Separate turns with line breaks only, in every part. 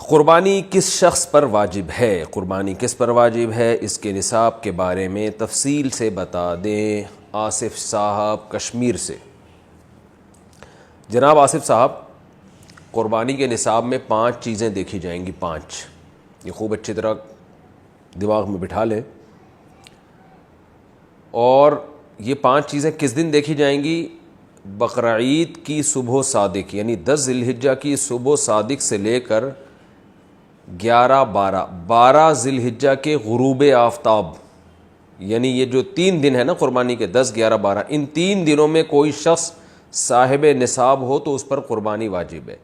قربانی کس شخص پر واجب ہے؟ قربانی کس پر واجب ہے، اس کے نصاب کے بارے میں تفصیل سے بتا دیں آصف صاحب کشمیر سے۔ جناب آصف صاحب، قربانی کے نصاب میں 5 چیزیں دیکھی جائیں گی، 5، یہ خوب اچھی طرح دماغ میں بٹھا لیں۔ اور یہ 5 چیزیں کس دن دیکھی جائیں گی؟ بقرعید کی صبح صادق، یعنی 10 ذی الحجہ کی صبح صادق سے لے کر 12 ذی الحجہ کے غروب آفتاب، یعنی یہ جو 3 دن ہے نا قربانی کے، 10، 11، 12، ان 3 دنوں میں کوئی شخص صاحب نصاب ہو تو اس پر قربانی واجب ہے۔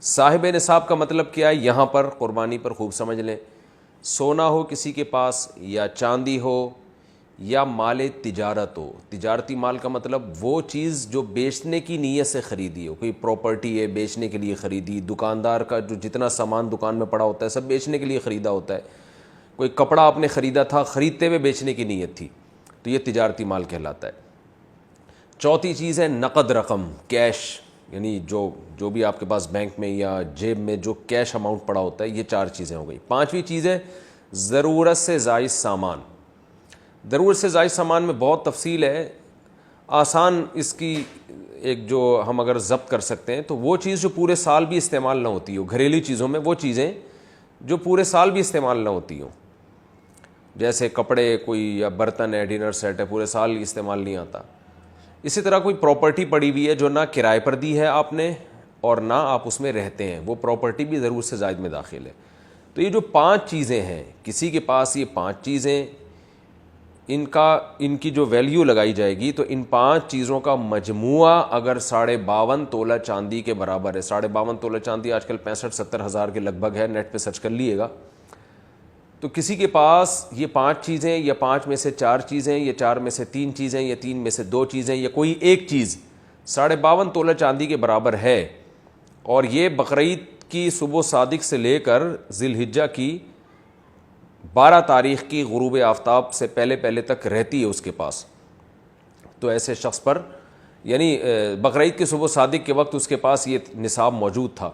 صاحب نصاب کا مطلب کیا ہے؟ یہاں پر قربانی پر خوب سمجھ لیں۔ سونا ہو کسی کے پاس، یا چاندی ہو، یا مال تجارت ہو۔ تجارتی مال کا مطلب وہ چیز جو بیچنے کی نیت سے خریدی ہو، کوئی پراپرٹی ہے بیچنے کے لیے خریدی، دکاندار کا جو جتنا سامان دکان میں پڑا ہوتا ہے سب بیچنے کے لیے خریدا ہوتا ہے، کوئی کپڑا آپ نے خریدا تھا، خریدتے ہوئے بیچنے کی نیت تھی، تو یہ تجارتی مال کہلاتا ہے۔ چوتھی چیز ہے نقد رقم، کیش، یعنی جو بھی آپ کے پاس بینک میں یا جیب میں جو کیش اماؤنٹ پڑا ہوتا ہے، یہ 4 چیزیں ہو گئی۔ 5ویں چیز ہے ضرورت سے زائد سامان۔ ضرورت سے زائد سامان میں بہت تفصیل ہے، آسان اس کی ایک جو ہم اگر ضبط کر سکتے ہیں تو وہ چیز جو پورے سال بھی استعمال نہ ہوتی ہو، گھریلو چیزوں میں وہ چیزیں جو پورے سال بھی استعمال نہ ہوتی ہوں، جیسے کپڑے، کوئی یا برتن ہے، ڈنر سیٹ ہے، پورے سال استعمال نہیں آتا۔ اسی طرح کوئی پراپرٹی پڑی ہوئی ہے جو نہ کرائے پر دی ہے آپ نے اور نہ آپ اس میں رہتے ہیں، وہ پراپرٹی بھی ضرورت سے زائد میں داخل ہے۔ تو یہ جو 5 چیزیں ہیں، کسی کے پاس یہ 5 چیزیں، ان کی جو ویلیو لگائی جائے گی تو ان 5 چیزوں کا مجموعہ اگر 52.5 تولہ چاندی کے برابر ہے، 52.5 تولہ چاندی آج کل 65-70 ہزار کے لگ بھگ ہے، نیٹ پہ سرچ کر لیے گا، تو کسی کے پاس یہ 5 چیزیں، یا 5 میں سے 4 چیزیں، یا 4 میں سے 3 چیزیں، یا 3 میں سے 2 چیزیں، یا کوئی ایک چیز 52.5 تولہ چاندی کے برابر ہے، اور یہ بقرعید کی صبح صادق سے لے کر ذی الحجہ کی 12 تاریخ کی غروب آفتاب سے پہلے تک رہتی ہے اس کے پاس، تو ایسے شخص پر، یعنی بقرعید کی صبح صادق کے وقت اس کے پاس یہ نصاب موجود تھا،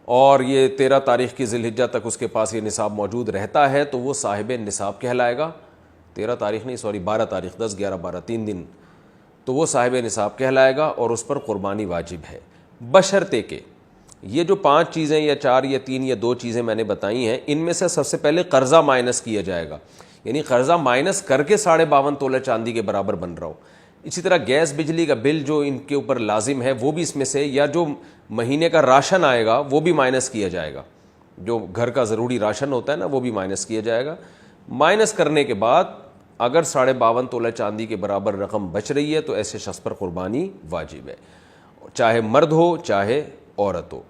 اور یہ 13 تاریخ کی ذی الحجہ تک اس کے پاس یہ نصاب موجود رہتا ہے، تو وہ صاحب نصاب کہلائے گا۔ 13 تاریخ نہیں، 12 تاریخ، 10، 11، 12، 3 دن، تو وہ صاحب نصاب کہلائے گا اور اس پر قربانی واجب ہے، بشرطے کہ یہ جو 5 چیزیں یا 4 یا 3 یا 2 چیزیں میں نے بتائی ہیں، ان میں سے سب سے پہلے قرضہ مائنس کیا جائے گا، یعنی قرضہ مائنس کر کے 52.5 تولہ چاندی کے برابر بن رہا ہو۔ اسی طرح گیس بجلی کا بل جو ان کے اوپر لازم ہے وہ بھی اس میں سے، یا جو مہینے کا راشن آئے گا وہ بھی مائنس کیا جائے گا، جو گھر کا ضروری راشن ہوتا ہے نا وہ بھی مائنس کیا جائے گا۔ مائنس کرنے کے بعد اگر 52.5 تولہ چاندی کے برابر رقم بچ رہی ہے تو ایسے شخص پر قربانی واجب ہے، چاہے مرد ہو چاہے عورت ہو۔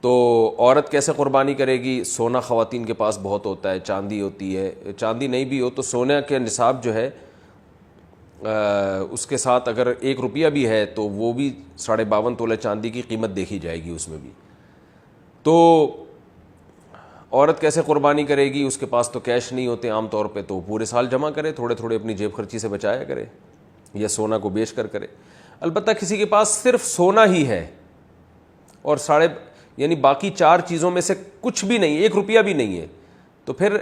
تو عورت کیسے قربانی کرے گی؟ سونا خواتین کے پاس بہت ہوتا ہے، چاندی ہوتی ہے، چاندی نہیں بھی ہو تو سونے کے نصاب جو ہے اس کے ساتھ اگر 1 روپیہ بھی ہے تو وہ بھی 52.5 تولہ چاندی کی قیمت دیکھی جائے گی اس میں بھی۔ تو عورت کیسے قربانی کرے گی؟ اس کے پاس تو کیش نہیں ہوتے عام طور پہ، تو پورے سال جمع کرے، تھوڑے تھوڑے اپنی جیب خرچی سے بچایا کرے، یا سونا کو بیچ کر کرے۔ البتہ کسی کے پاس صرف سونا ہی ہے اور یعنی باقی 4 چیزوں میں سے کچھ بھی نہیں، 1 روپیہ بھی نہیں ہے، تو پھر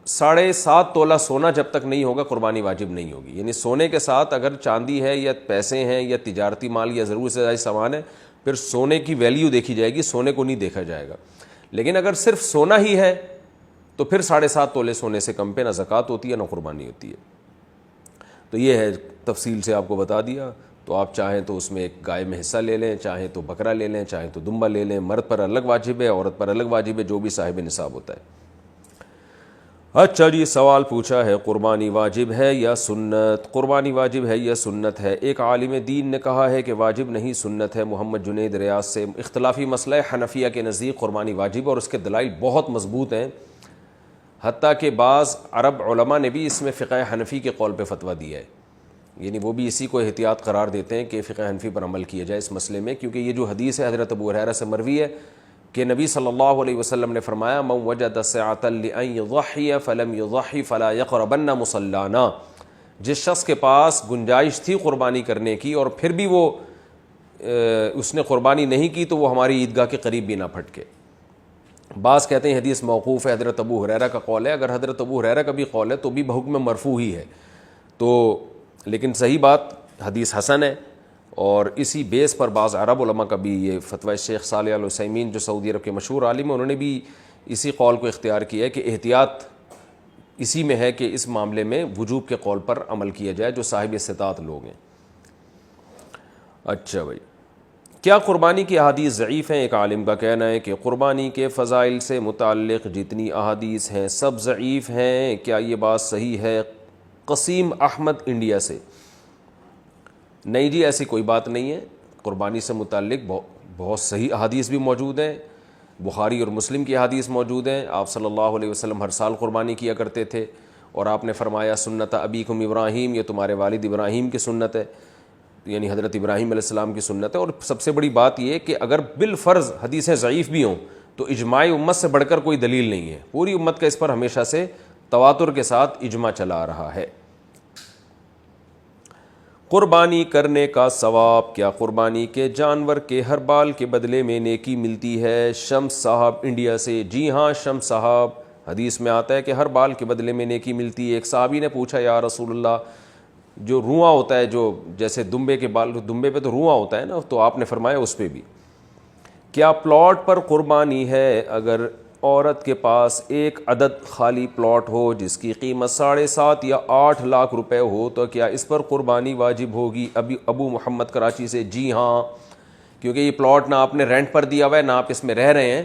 7.5 تولہ سونا جب تک نہیں ہوگا قربانی واجب نہیں ہوگی۔ یعنی سونے کے ساتھ اگر چاندی ہے یا پیسے ہیں یا تجارتی مال یا ضرورت سے زائد سامان ہے، پھر سونے کی ویلیو دیکھی جائے گی، سونے کو نہیں دیکھا جائے گا۔ لیکن اگر صرف سونا ہی ہے تو پھر 7.5 تولے سونے سے کم پہ نہ زکوٰۃ ہوتی ہے نہ قربانی ہوتی ہے۔ تو یہ ہے، تفصیل سے آپ کو بتا دیا۔ تو آپ چاہیں تو اس میں ایک گائے میں حصہ لے لیں، چاہیں تو بکرا لے لیں، چاہیں تو دمبا لے لیں، مرد پر الگ واجب ہے، عورت پر الگ واجب ہے، جو بھی صاحب نصاب ہوتا ہے۔ اچھا جی، سوال پوچھا ہے قربانی واجب ہے یا سنت؟ قربانی واجب ہے یا سنت ہے؟ ایک عالم دین نے کہا ہے کہ واجب نہیں سنت ہے، محمد جنید ریاض سے۔ اختلافی مسئلہ حنفیہ کے نزدیک قربانی واجب، اور اس کے دلائل بہت مضبوط ہیں، حتیٰ کہ بعض عرب علماء نے بھی اس میں فقہ حنفی کے قول پہ فتویٰ دیا ہے، یعنی وہ بھی اسی کو احتیاط قرار دیتے ہیں کہ فقہ حنفی پر عمل کیا جائے اس مسئلے میں، کیونکہ یہ جو حدیث ہے حضرت ابو ہریرہ سے مروی ہے کہ نبی صلی اللہ علیہ وسلم نے فرمایا من وجد سعۃ لأن یضحی فلم یضحی فلا یقربن مصلانا، جس شخص کے پاس گنجائش تھی قربانی کرنے کی اور پھر بھی وہ اس نے قربانی نہیں کی تو وہ ہماری عیدگاہ کے قریب بھی نہ پھٹکے. بعض کہتے ہیں حدیث موقوف ہے, حضرت ابو ہریرہ کا قول ہے. اگر حضرت ابو ہریرہ کا بھی قول ہے تو بھی بحکم مرفوع ہی ہے. تو لیکن صحیح بات حدیث حسن ہے, اور اسی بیس پر بعض عرب علماء کا بھی یہ فتویٰ شیخ صالح العثیمین جو سعودی عرب کے مشہور عالم ہیں, انہوں نے بھی اسی قول کو اختیار کیا ہے کہ احتیاط اسی میں ہے کہ اس معاملے میں وجوب کے قول پر عمل کیا جائے جو صاحب استطاعت لوگ ہیں. اچھا بھائی, کیا قربانی کی احادیث ضعیف ہیں؟ ایک عالم کا کہنا ہے کہ قربانی کے فضائل سے متعلق جتنی احادیث ہیں سب ضعیف ہیں. کیا یہ بات صحیح ہے؟ قسیم احمد انڈیا سے. نہیں جی, ایسی کوئی بات نہیں ہے. قربانی سے متعلق بہت صحیح احادیث بھی موجود ہیں, بخاری اور مسلم کی احادیث موجود ہیں. آپ صلی اللہ علیہ وسلم ہر سال قربانی کیا کرتے تھے, اور آپ نے فرمایا سنت ابیکم ابراہیم, یہ تمہارے والد ابراہیم کی سنت ہے, یعنی حضرت ابراہیم علیہ السلام کی سنت ہے. اور سب سے بڑی بات یہ کہ اگر بالفرض حدیثیں ضعیف بھی ہوں تو اجماع امت سے بڑھ کر کوئی دلیل نہیں ہے. پوری امت کا اس پر ہمیشہ سے تواتر کے ساتھ اجماع چلا آ رہا ہے. قربانی کرنے کا ثواب, کیا قربانی کے جانور کے ہر بال کے بدلے میں نیکی ملتی ہے؟ شمس صاحب انڈیا سے. جی ہاں شمس صاحب, حدیث میں آتا ہے کہ ہر بال کے بدلے میں نیکی ملتی ہے. ایک صحابی نے پوچھا یا رسول اللہ, جو رواں ہوتا ہے, جو جیسے دمبے کے بال, دمبے پہ تو رواں ہوتا ہے نا, تو آپ نے فرمایا اس پہ بھی. کیا پلاٹ پر قربانی ہے اگر عورت کے پاس ایک عدد خالی پلاٹ ہو جس کی قیمت 7.5 یا 8 لاکھ روپے ہو, تو کیا اس پر قربانی واجب ہوگی؟ ابو محمد کراچی سے. جی ہاں, کیونکہ یہ پلاٹ نہ آپ نے رینٹ پر دیا ہوا ہے نہ آپ اس میں رہ رہے ہیں,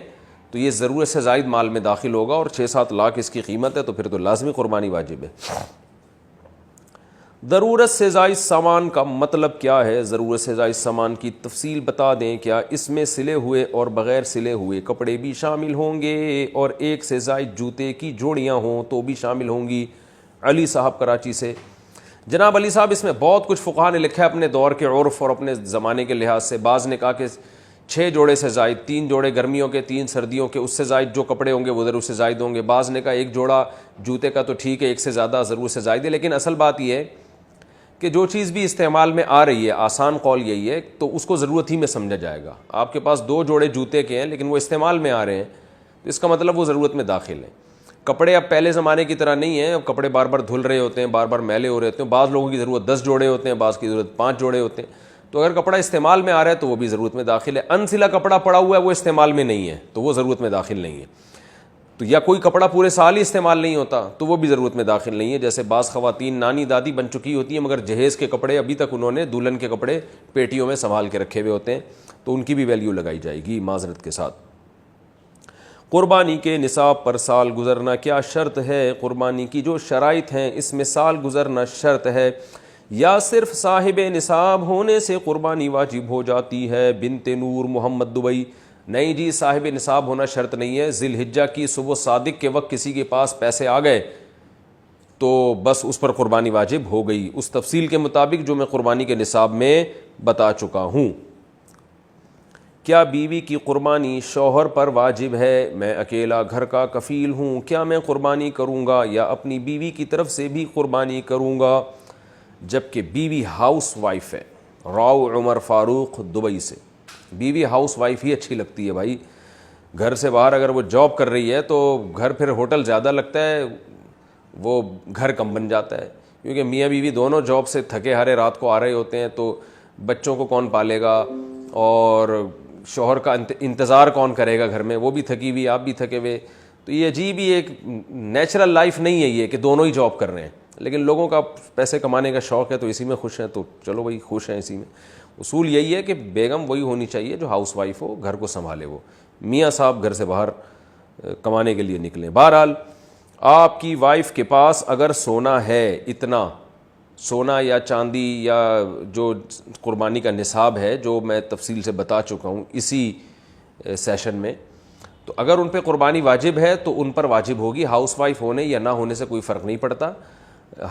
تو یہ ضرورت سے زائد مال میں داخل ہوگا, اور 6-7 لاکھ اس کی قیمت ہے, تو پھر تو لازمی قربانی واجب ہے. ضرورت سے زائد سامان کا مطلب کیا ہے؟ ضرورت سے زائد سامان کی تفصیل بتا دیں. کیا اس میں سلے ہوئے اور بغیر سلے ہوئے کپڑے بھی شامل ہوں گے؟ اور ایک سے زائد جوتے کی جوڑیاں ہوں تو بھی شامل ہوں گی؟ علی صاحب کراچی سے. جناب علی صاحب, اس میں بہت کچھ فقہا نے لکھا ہے اپنے دور کے عرف اور اپنے زمانے کے لحاظ سے. بعض نے کہا کہ 6 جوڑے سے زائد, 3 جوڑے گرمیوں کے 3 سردیوں کے, اس سے زائد جو کپڑے ہوں گے وہ ضرورت سے زائد ہوں گے. بعض نے کہا 1 جوڑا جوتے کا تو ٹھیک ہے, 1 سے زیادہ ضرورت سے زائد ہے. لیکن اصل بات یہ ہے کہ جو چیز بھی استعمال میں آ رہی ہے, آسان قول یہی ہے, تو اس کو ضرورت ہی میں سمجھا جائے گا. آپ کے پاس 2 جوڑے جوتے کے ہیں لیکن وہ استعمال میں آ رہے ہیں, تو اس کا مطلب وہ ضرورت میں داخل ہیں. کپڑے اب پہلے زمانے کی طرح نہیں ہیں, اب کپڑے بار بار دھل رہے ہوتے ہیں, بار بار میلے ہو رہے ہوتے ہیں. بعض لوگوں کی ضرورت 10 جوڑے ہوتے ہیں, بعض کی ضرورت 5 جوڑے ہوتے ہیں. تو اگر کپڑا استعمال میں آ رہا ہے تو وہ بھی ضرورت میں داخل ہے. انسلا کپڑا پڑا ہوا ہے وہ استعمال میں نہیں ہے تو وہ ضرورت میں داخل نہیں ہے. تو یا کوئی کپڑا پورے سال ہی استعمال نہیں ہوتا تو وہ بھی ضرورت میں داخل نہیں ہے. جیسے بعض خواتین نانی دادی بن چکی ہوتی ہیں مگر جہیز کے کپڑے ابھی تک انہوں نے دلہن کے کپڑے پیٹیوں میں سنبھال کے رکھے ہوئے ہوتے ہیں, تو ان کی بھی ویلیو لگائی جائے گی معذرت کے ساتھ. قربانی کے نصاب پر سال گزرنا کیا شرط ہے؟ قربانی کی جو شرائط ہیں اس میں سال گزرنا شرط ہے یا صرف صاحب نصاب ہونے سے قربانی واجب ہو جاتی ہے؟ بنت نور محمد دبئی. نہیں جی, صاحب نصاب ہونا شرط نہیں ہے. ذی الحجہ کی صبح صادق کے وقت کسی کے پاس پیسے آ گئے تو بس اس پر قربانی واجب ہو گئی, اس تفصیل کے مطابق جو میں قربانی کے نصاب میں بتا چکا ہوں. کیا بیوی کی قربانی شوہر پر واجب ہے؟ میں اکیلا گھر کا کفیل ہوں, کیا میں قربانی کروں گا یا اپنی بیوی کی طرف سے بھی قربانی کروں گا؟ جبکہ بیوی ہاؤس وائف ہے. راؤ عمر فاروق دبئی سے. بیوی ہاؤس وائف ہی اچھی لگتی ہے بھائی. گھر سے باہر اگر وہ جاب کر رہی ہے تو گھر پھر ہوٹل زیادہ لگتا ہے, وہ گھر کم بن جاتا ہے, کیونکہ میاں بیوی دونوں جاب سے تھکے ہارے رات کو آ رہے ہوتے ہیں, تو بچوں کو کون پالے گا اور شوہر کا انتظار کون کرے گا گھر میں, وہ بھی تھکی ہوئی آپ بھی تھکے ہوئے. تو یہ عجیب ہی ایک نیچرل لائف نہیں ہے یہ کہ دونوں ہی جاب کر رہے ہیں. لیکن لوگوں کا پیسے کمانے کا شوق ہے تو اسی میں خوش ہیں, تو چلو بھائی خوش ہیں اسی میں. اصول یہی ہے کہ بیگم وہی ہونی چاہیے جو ہاؤس وائف ہو, گھر کو سنبھالے. وہ میاں صاحب گھر سے باہر کمانے کے لیے نکلیں. بہرحال آپ کی وائف کے پاس اگر سونا ہے, اتنا سونا یا چاندی یا جو قربانی کا نصاب ہے جو میں تفصیل سے بتا چکا ہوں اسی سیشن میں, تو اگر ان پہ قربانی واجب ہے تو ان پر واجب ہوگی. ہاؤس وائف ہونے یا نہ ہونے سے کوئی فرق نہیں پڑتا.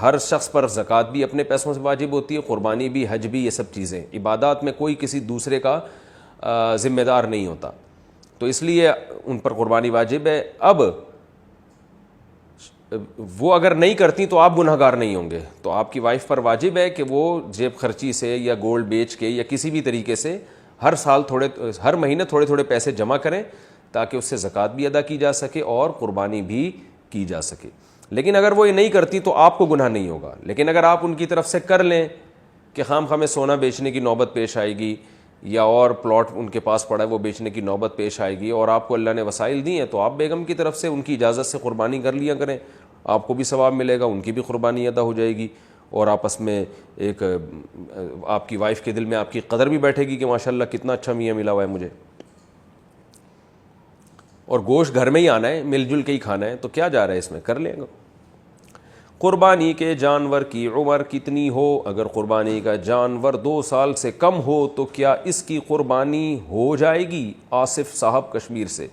ہر شخص پر زکوٰۃ بھی اپنے پیسوں سے واجب ہوتی ہے, قربانی بھی, حج بھی, یہ سب چیزیں. عبادات میں کوئی کسی دوسرے کا ذمہ دار نہیں ہوتا, تو اس لیے ان پر قربانی واجب ہے. اب وہ اگر نہیں کرتی تو آپ گناہ گار نہیں ہوں گے, تو آپ کی وائف پر واجب ہے کہ وہ جیب خرچی سے یا گولڈ بیچ کے یا کسی بھی طریقے سے ہر مہینے تھوڑے تھوڑے پیسے جمع کریں تاکہ اس سے زکوٰۃ بھی ادا کی جا سکے اور قربانی بھی کی جا سکے. لیکن اگر وہ یہ نہیں کرتی تو آپ کو گناہ نہیں ہوگا. لیکن اگر آپ ان کی طرف سے کر لیں کہ خام خواہ سونا بیچنے کی نوبت پیش آئے گی یا اور پلاٹ ان کے پاس پڑا ہے وہ بیچنے کی نوبت پیش آئے گی اور آپ کو اللہ نے وسائل دی ہیں, تو آپ بیگم کی طرف سے ان کی اجازت سے قربانی کر لیا کریں, آپ کو بھی ثواب ملے گا, ان کی بھی قربانی ادا ہو جائے گی, اور آپس میں ایک آپ کی وائف کے دل میں آپ کی قدر بھی بیٹھے گی کہ ماشاءاللہ کتنا اچھا میاں ملا ہوا ہے مجھے. اور گوشت گھر میں ہی آنا ہے, مل جل کے ہی کھانا ہے, تو کیا جا رہا ہے اس میں, کر لیں گا. قربانی کے جانور کی عمر کتنی ہو؟ اگر قربانی کا جانور 2 سال سے کم ہو تو کیا اس کی قربانی ہو جائے گی؟ آصف صاحب کشمیر سے.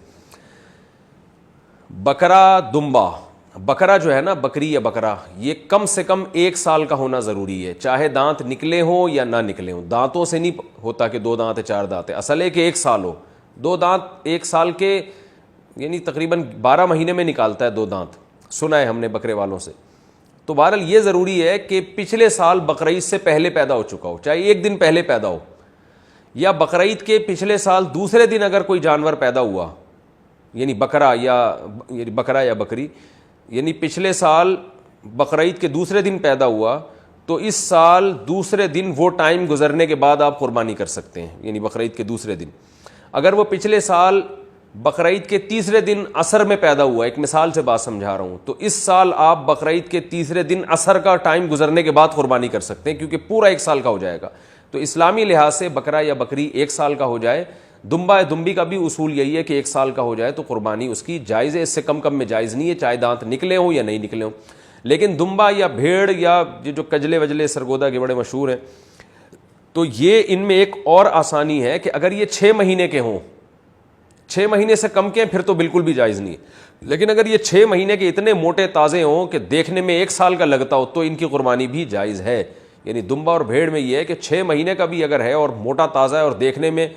بکرا دمبا, بکرا جو ہے نا, بکری یا بکرا, یہ کم سے کم 1 سال کا ہونا ضروری ہے, چاہے دانت نکلے ہوں یا نہ نکلے ہوں. دانتوں سے نہیں ہوتا کہ 2 دانت ہے 4 دانت ہے, اصل ہے کہ 1 سال ہو. 2 دانت 1 سال کے یعنی تقریباً 12 مہینے میں نکالتا ہے 2 دانت, سنا ہے ہم نے بکرے والوں سے. تو بہرحال یہ ضروری ہے کہ پچھلے سال بقرعید سے پہلے پیدا ہو چکا ہو, چاہے 1 دن پہلے پیدا ہو, یا بقرعید کے پچھلے سال دوسرے دن اگر کوئی جانور پیدا ہوا, یعنی بکرا یا بکری, یعنی پچھلے سال بقرعید کے دوسرے دن پیدا ہوا تو اس سال دوسرے دن وہ ٹائم گزرنے کے بعد آپ قربانی کر سکتے ہیں, یعنی بقرعید کے دوسرے دن. اگر وہ پچھلے سال بقرعید کے تیسرے دن عصر میں پیدا ہوا, ایک مثال سے بات سمجھا رہا ہوں, تو اس سال آپ بقرعید کے تیسرے دن عصر کا ٹائم گزرنے کے بعد قربانی کر سکتے ہیں, کیونکہ پورا 1 سال کا ہو جائے گا. تو اسلامی لحاظ سے بکرا یا بکری 1 سال کا ہو جائے. دمبا یا دمبی کا بھی اصول یہی ہے کہ 1 سال کا ہو جائے تو قربانی اس کی جائز ہے, اس سے کم میں جائز نہیں ہے, چاہے دانت نکلے ہوں یا نہیں نکلے ہوں. لیکن دمبا یا بھیڑ یا جو کجلے وجلے سرگودا کے بڑے مشہور ہیں, تو یہ ان میں ایک اور آسانی ہے کہ اگر یہ 6 مہینے کے ہوں, 6 مہینے سے کم کے ہیں, پھر تو بالکل بھی جائز نہیں ہے. لیکن اگر یہ 6 مہینے کے اتنے موٹے تازے ہوں کہ دیکھنے میں 1 سال کا لگتا ہو تو ان کی قربانی بھی جائز ہے. یعنی دمبا اور بھیڑ میں یہ ہے کہ 6 مہینے کا بھی اگر ہے اور موٹا تازہ ہے اور دیکھنے میں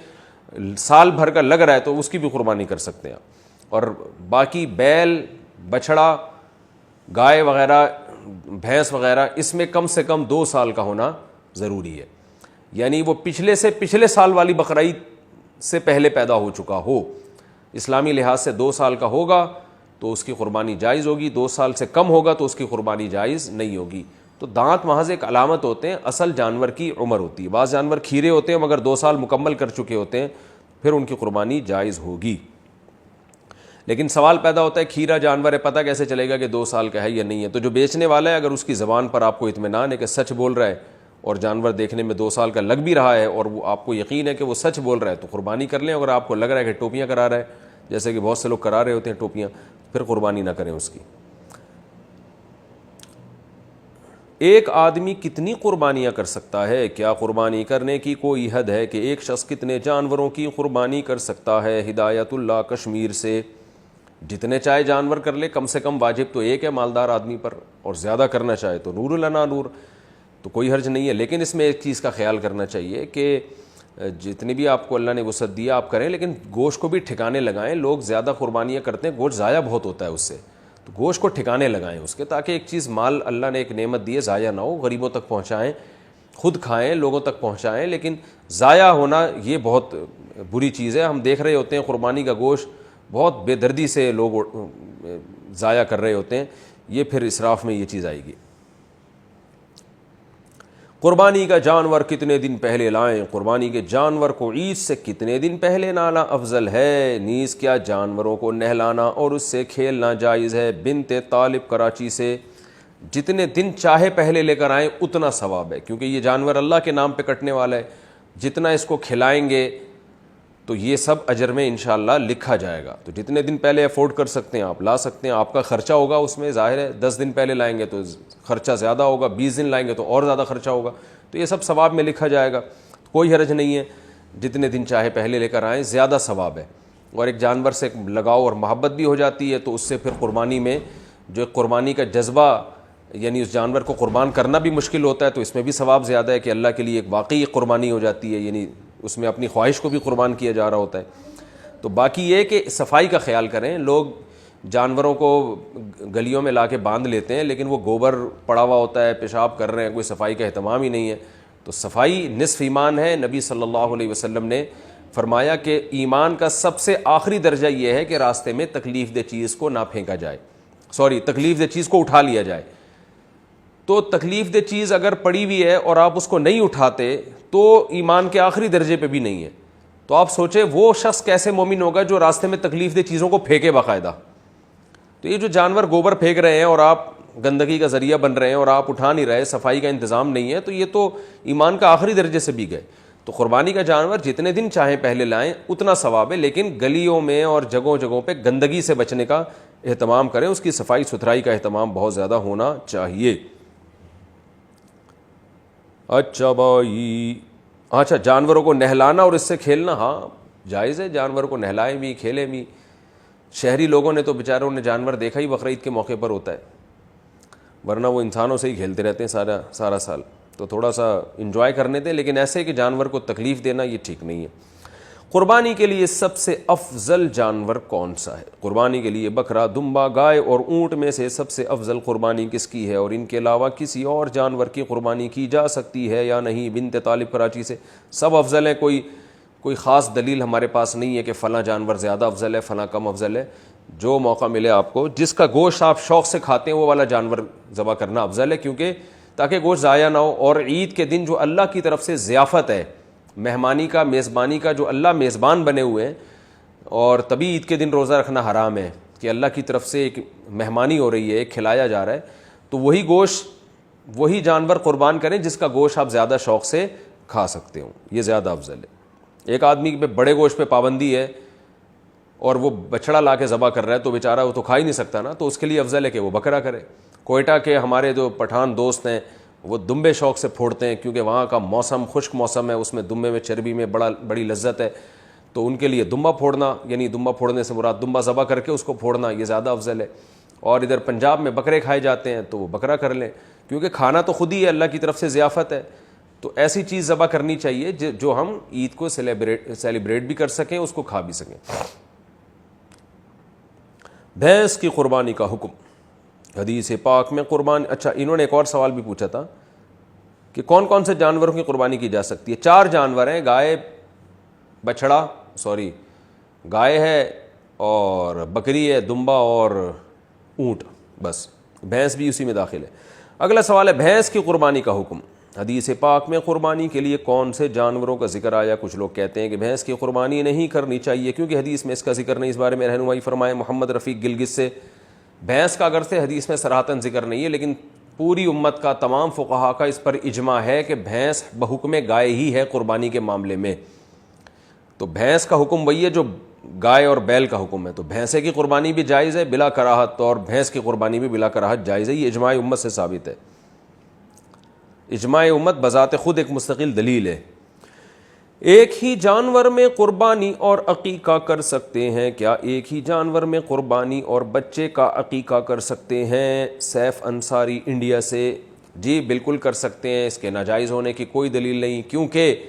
سال بھر کا لگ رہا ہے تو اس کی بھی قربانی کر سکتے ہیں. اور باقی بیل, بچھڑا, گائے وغیرہ, بھینس وغیرہ, اس میں کم سے کم 2 سال کا ہونا ضروری ہے. یعنی وہ پچھلے سال والی بقرعید سے پہلے پیدا ہو چکا ہو. اسلامی لحاظ سے 2 سال کا ہوگا تو اس کی قربانی جائز ہوگی, 2 سال سے کم ہوگا تو اس کی قربانی جائز نہیں ہوگی. تو دانت محض ایک علامت ہوتے ہیں, اصل جانور کی عمر ہوتی ہے. بعض جانور کھیرے ہوتے ہیں مگر 2 سال مکمل کر چکے ہوتے ہیں, پھر ان کی قربانی جائز ہوگی. لیکن سوال پیدا ہوتا ہے کھیرا جانور ہے, پتہ کیسے چلے گا کہ 2 سال کا ہے یا نہیں ہے؟ تو جو بیچنے والا ہے اگر اس کی زبان پر آپ کو اطمینان ہے کہ سچ بول رہا ہے اور جانور دیکھنے میں 2 سال کا لگ بھی رہا ہے اور وہ آپ کو یقین ہے کہ وہ سچ بول رہا ہے تو قربانی کر لیں. اگر آپ کو لگ رہا ہے کہ ٹوپیاں کرا رہا ہے, جیسے کہ بہت سے لوگ کرا رہے ہوتے ہیں ٹوپیاں, پھر قربانی نہ کریں اس کی. ایک آدمی کتنی قربانیاں کر سکتا ہے؟ کیا قربانی کرنے کی کوئی حد ہے کہ ایک شخص کتنے جانوروں کی قربانی کر سکتا ہے؟ ہدایت اللہ کشمیر سے. جتنے چاہے جانور کر لے, کم سے کم واجب تو ایک ہے مالدار آدمی پر, اور زیادہ کرنا چاہے تو نور لنا نور, تو کوئی حرج نہیں ہے. لیکن اس میں ایک چیز کا خیال کرنا چاہیے کہ جتنی بھی آپ کو اللہ نے وسعت دیا آپ کریں, لیکن گوشت کو بھی ٹھکانے لگائیں. لوگ زیادہ قربانیاں کرتے ہیں, گوشت ضائع بہت ہوتا ہے اس سے, تو گوشت کو ٹھکانے لگائیں اس کے, تاکہ ایک چیز مال اللہ نے ایک نعمت دی ہے ضائع نہ ہو. غریبوں تک پہنچائیں, خود کھائیں, لوگوں تک پہنچائیں, لیکن ضائع ہونا یہ بہت بری چیز ہے. ہم دیکھ رہے ہوتے ہیں قربانی کا گوشت بہت بے دردی سے لوگ ضائع کر رہے ہوتے ہیں, یہ پھر اسراف میں یہ چیز آئے گی. قربانی کا جانور کتنے دن پہلے لائیں؟ قربانی کے جانور کو عید سے کتنے دن پہلے لانا افضل ہے؟ نیز کیا جانوروں کو نہلانا اور اس سے کھیلنا جائز ہے؟ بنت طالب کراچی سے. جتنے دن چاہے پہلے لے کر آئیں اتنا ثواب ہے, کیونکہ یہ جانور اللہ کے نام پہ کٹنے والا ہے. جتنا اس کو کھلائیں گے تو یہ سب اجر میں انشاءاللہ لکھا جائے گا. تو جتنے دن پہلے افورڈ کر سکتے ہیں آپ لا سکتے ہیں. آپ کا خرچہ ہوگا اس میں, ظاہر ہے 10 دن پہلے لائیں گے تو خرچہ زیادہ ہوگا, 20 دن لائیں گے تو اور زیادہ خرچہ ہوگا, تو یہ سب ثواب میں لکھا جائے گا. کوئی حرج نہیں ہے, جتنے دن چاہے پہلے لے کر آئیں, زیادہ ثواب ہے. اور ایک جانور سے لگاؤ اور محبت بھی ہو جاتی ہے, تو اس سے پھر قربانی میں جو قربانی کا جذبہ, یعنی اس جانور کو قربان کرنا بھی مشکل ہوتا ہے, تو اس میں بھی ثواب زیادہ ہے کہ اللہ کے لیے ایک واقعی قربانی ہو جاتی ہے, یعنی اس میں اپنی خواہش کو بھی قربان کیا جا رہا ہوتا ہے. تو باقی یہ کہ صفائی کا خیال کریں. لوگ جانوروں کو گلیوں میں لا کے باندھ لیتے ہیں, لیکن وہ گوبر پڑا ہوا ہوتا ہے, پیشاب کر رہے ہیں, کوئی صفائی کا اہتمام ہی نہیں ہے, تو صفائی نصف ایمان ہے. نبی صلی اللہ علیہ وسلم نے فرمایا کہ ایمان کا سب سے آخری درجہ یہ ہے کہ راستے میں تکلیف دہ چیز کو نہ پھینکا جائے, تکلیف دہ چیز کو اٹھا لیا جائے. تو تکلیف دہ چیز اگر پڑی ہوئی ہے اور آپ اس کو نہیں اٹھاتے تو ایمان کے آخری درجے پہ بھی نہیں ہے. تو آپ سوچیں وہ شخص کیسے مومن ہوگا جو راستے میں تکلیف دہ چیزوں کو پھینکے باقاعدہ. تو یہ جو جانور گوبر پھینک رہے ہیں اور آپ گندگی کا ذریعہ بن رہے ہیں اور آپ اٹھا نہیں رہے, صفائی کا انتظام نہیں ہے, تو یہ تو ایمان کا آخری درجے سے بھی گئے. تو قربانی کا جانور جتنے دن چاہیں پہلے لائیں اتنا ثواب ہے, لیکن گلیوں میں اور جگہوں جگہوں پہ گندگی سے بچنے کا اہتمام کریں, اس کی صفائی ستھرائی کا اہتمام بہت زیادہ ہونا چاہیے. اچھا بھائی, اچھا جانوروں کو نہلانا اور اس سے کھیلنا, ہاں جائز ہے, جانور کو نہلائیں بھی کھیلیں بھی. شہری لوگوں نے تو بیچاروں نے جانور دیکھا ہی بقرعید کے موقع پر ہوتا ہے, ورنہ وہ انسانوں سے ہی کھیلتے رہتے ہیں سارا سال. تو تھوڑا سا انجوائے کرنے دیں, لیکن ایسے کہ جانور کو تکلیف دینا یہ ٹھیک نہیں ہے. قربانی کے لیے سب سے افضل جانور کون سا ہے؟ قربانی کے لیے بکرا, دمبا, گائے اور اونٹ میں سے سب سے افضل قربانی کس کی ہے, اور ان کے علاوہ کسی اور جانور کی قربانی کی جا سکتی ہے یا نہیں؟ بنت طالب کراچی سے. سب افضل ہے, کوئی خاص دلیل ہمارے پاس نہیں ہے کہ فلاں جانور زیادہ افضل ہے فلاں کم افضل ہے. جو موقع ملے آپ کو, جس کا گوشت آپ شوق سے کھاتے ہیں وہ والا جانور ذبح کرنا افضل ہے, کیونکہ تاکہ گوشت ضائع نہ ہو. اور عید کے دن جو اللہ کی طرف سے ضیافت ہے, مہمانی کا, میزبانی کا, جو اللہ میزبان بنے ہوئے ہیں, اور تبھی عید کے دن روزہ رکھنا حرام ہے کہ اللہ کی طرف سے ایک مہمانی ہو رہی ہے, ایک کھلایا جا رہا ہے, تو وہی گوشت وہی جانور قربان کریں جس کا گوشت آپ زیادہ شوق سے کھا سکتے ہوں, یہ زیادہ افضل ہے. ایک آدمی پہ بڑے گوشت پہ پابندی ہے اور وہ بچڑا لا کے ذبح کر رہا ہے تو بیچارہ وہ تو کھا ہی نہیں سکتا نا, تو اس کے لیے افضل ہے کہ وہ بکرا کرے. کوئٹہ کے ہمارے جو پٹھان دوست ہیں وہ دمبے شوق سے پھوڑتے ہیں, کیونکہ وہاں کا موسم خشک موسم ہے, اس میں دمبے میں چربی میں بڑی لذت ہے, تو ان کے لیے دمبا پھوڑنا, یعنی دمبا پھوڑنے سے مراد دمبا ذبح کر کے اس کو پھوڑنا, یہ زیادہ افضل ہے. اور ادھر پنجاب میں بکرے کھائے جاتے ہیں تو وہ بکرا کر لیں, کیونکہ کھانا تو خود ہی ہے, اللہ کی طرف سے ضیافت ہے. تو ایسی چیز ذبح کرنی چاہیے جو ہم عید کو سیلیبریٹ بھی کر سکیں, اس کو کھا بھی سکیں. بھینس کی قربانی کا حکم. حدیث پاک میں قربانی, اچھا انہوں نے ایک اور سوال بھی پوچھا تھا کہ کون کون سے جانوروں کی قربانی کی جا سکتی ہے. 4 جانور ہیں, گائے ہے اور بکری ہے, دمبا اور اونٹ, بس بھینس بھی اسی میں داخل ہے. اگلا سوال ہے بھینس کی قربانی کا حکم. حدیث پاک میں قربانی کے لیے کون سے جانوروں کا ذکر آیا؟ کچھ لوگ کہتے ہیں کہ بھینس کی قربانی نہیں کرنی چاہیے کیونکہ حدیث میں اس کا ذکر نہیں. اس بارے میں رہنمائی فرمائے محمد رفیق گلگت سے. بھینس کا اگر سے حدیث میں صراحتاً ذکر نہیں ہے, لیکن پوری امت کا, تمام فقہا کا اس پر اجماع ہے کہ بھینس بحکم گائے ہی ہے قربانی کے معاملے میں. تو بھینس کا حکم وہی ہے جو گائے اور بیل کا حکم ہے. تو بھینسے کی قربانی بھی جائز ہے بلا کراہت, اور بھینس کی قربانی بھی بلا کراہت جائز ہے. یہ اجماع امت سے ثابت ہے. اجماع امت بذات خود ایک مستقل دلیل ہے. ایک ہی جانور میں قربانی اور عقیقہ کر سکتے ہیں کیا؟ ایک ہی جانور میں قربانی اور بچے کا عقیقہ کر سکتے ہیں؟ سیف انصاری انڈیا سے. جی بالکل کر سکتے ہیں, اس کے ناجائز ہونے کی کوئی دلیل نہیں, کیونکہ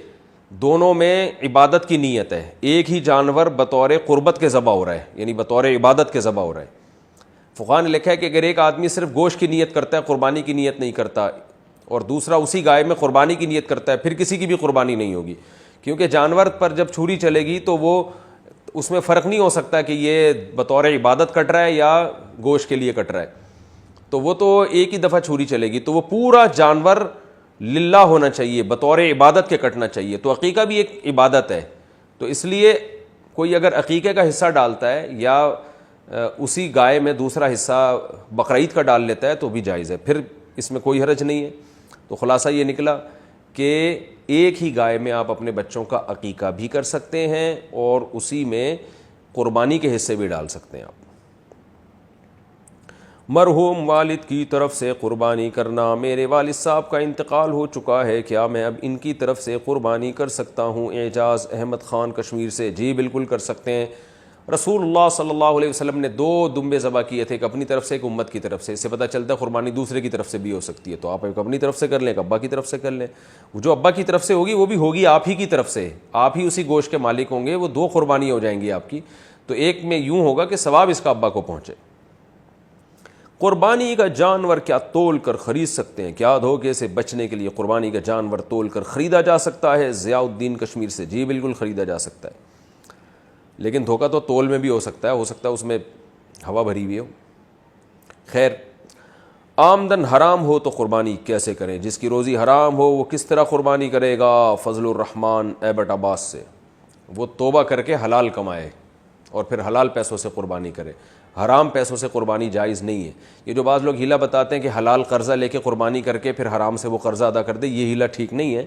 دونوں میں عبادت کی نیت ہے. ایک ہی جانور بطور قربت کے ذبح ہو رہا ہے, یعنی بطور عبادت کے ذبح ہو رہا ہے. فقہاء نے لکھا ہے کہ اگر ایک آدمی صرف گوشت کی نیت کرتا ہے, قربانی کی نیت نہیں کرتا, اور دوسرا اسی گائے میں قربانی کی نیت کرتا ہے, پھر کسی کی بھی قربانی نہیں ہوگی, کیونکہ جانور پر جب چھری چلے گی تو وہ اس میں فرق نہیں ہو سکتا کہ یہ بطور عبادت کٹ رہا ہے یا گوشت کے لیے کٹ رہا ہے. تو وہ تو ایک ہی دفعہ چھری چلے گی, تو وہ پورا جانور للہ ہونا چاہیے, بطور عبادت کے کٹنا چاہیے. تو عقیقہ بھی ایک عبادت ہے, تو اس لیے کوئی اگر عقیقے کا حصہ ڈالتا ہے یا اسی گائے میں دوسرا حصہ بقرعید کا ڈال لیتا ہے تو بھی جائز ہے, پھر اس میں کوئی حرج نہیں ہے. تو خلاصہ یہ نکلا کہ ایک ہی گائے میں آپ اپنے بچوں کا عقیقہ بھی کر سکتے ہیں اور اسی میں قربانی کے حصے بھی ڈال سکتے ہیں آپ. مرحوم والد کی طرف سے قربانی کرنا. میرے والد صاحب کا انتقال ہو چکا ہے, کیا میں اب ان کی طرف سے قربانی کر سکتا ہوں؟ اعجاز احمد خان کشمیر سے. جی بالکل کر سکتے ہیں. رسول اللہ صلی اللہ علیہ وسلم نے 2 دمبے ذبح کیے تھے, ایک اپنی طرف سے ایک امت کی طرف سے. اس سے پتہ چلتا ہے قربانی دوسرے کی طرف سے بھی ہو سکتی ہے. تو آپ ایک اپنی طرف سے کر لیں, ایک ابا کی طرف سے کر لیں. جو ابا کی طرف سے ہوگی وہ بھی ہوگی آپ ہی کی طرف سے, آپ ہی اسی گوشت کے مالک ہوں گے, وہ 2 قربانی ہو جائیں گی آپ کی. تو ایک میں یوں ہوگا کہ ثواب اس کا ابا کو پہنچے. قربانی کا جانور کیا تول کر خرید سکتے ہیں؟ کیا دھوکے سے بچنے کے لیے قربانی کا جانور تول کر خریدا جا سکتا ہے؟ ضیاء الدین کشمیر سے، جی بالکل خریدا جا سکتا ہے، لیکن دھوکہ تو تول میں بھی ہو سکتا ہے اس میں ہوا بھری ہوئی ہو۔ خیر، آمدن حرام ہو تو قربانی کیسے کریں؟ جس کی روزی حرام ہو وہ کس طرح قربانی کرے گا؟ فضل الرحمان ایبٹ عباس سے، وہ توبہ کر کے حلال کمائے اور پھر حلال پیسوں سے قربانی کرے، حرام پیسوں سے قربانی جائز نہیں ہے۔ یہ جو بعض لوگ ہیلا بتاتے ہیں کہ حلال قرضہ لے کے قربانی کر کے پھر حرام سے وہ قرضہ ادا کر دے، یہ ہیلا ٹھیک نہیں ہے۔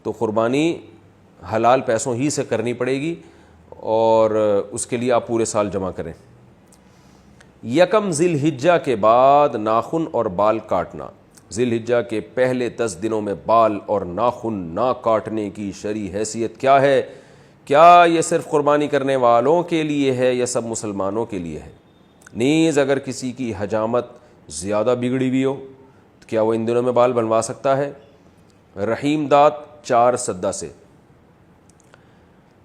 تو قربانی حلال پیسوں ہی سے کرنی پڑے گی اور اس کے لیے آپ پورے سال جمع کریں۔ یکم ذی الحجہ کے بعد ناخن اور بال کاٹنا، ذی الحجہ کے پہلے 10 دنوں میں بال اور ناخن نہ کاٹنے کی شرعی حیثیت کیا ہے؟ کیا یہ صرف قربانی کرنے والوں کے لیے ہے یا سب مسلمانوں کے لیے ہے؟ نیز اگر کسی کی حجامت زیادہ بگڑی ہوئی ہو تو کیا وہ ان دنوں میں بال بنوا سکتا ہے؟ رحیم داد 4 سدہ سے،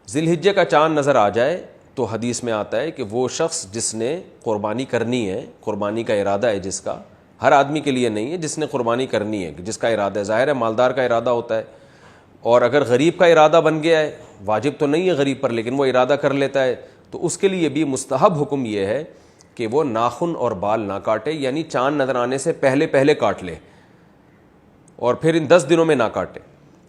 ذی الحجہ کا چاند نظر آ جائے تو حدیث میں آتا ہے کہ وہ شخص جس نے قربانی کرنی ہے، قربانی کا ارادہ ہے جس کا، ہر آدمی کے لیے نہیں ہے، جس نے قربانی کرنی ہے، جس کا ارادہ ہے، ظاہر ہے مالدار کا ارادہ ہوتا ہے، اور اگر غریب کا ارادہ بن گیا ہے، واجب تو نہیں ہے غریب پر لیکن وہ ارادہ کر لیتا ہے، تو اس کے لیے بھی مستحب حکم یہ ہے کہ وہ ناخن اور بال نہ کاٹے، یعنی چاند نظر آنے سے پہلے کاٹ لے اور پھر ان 10 دنوں میں نہ کاٹے،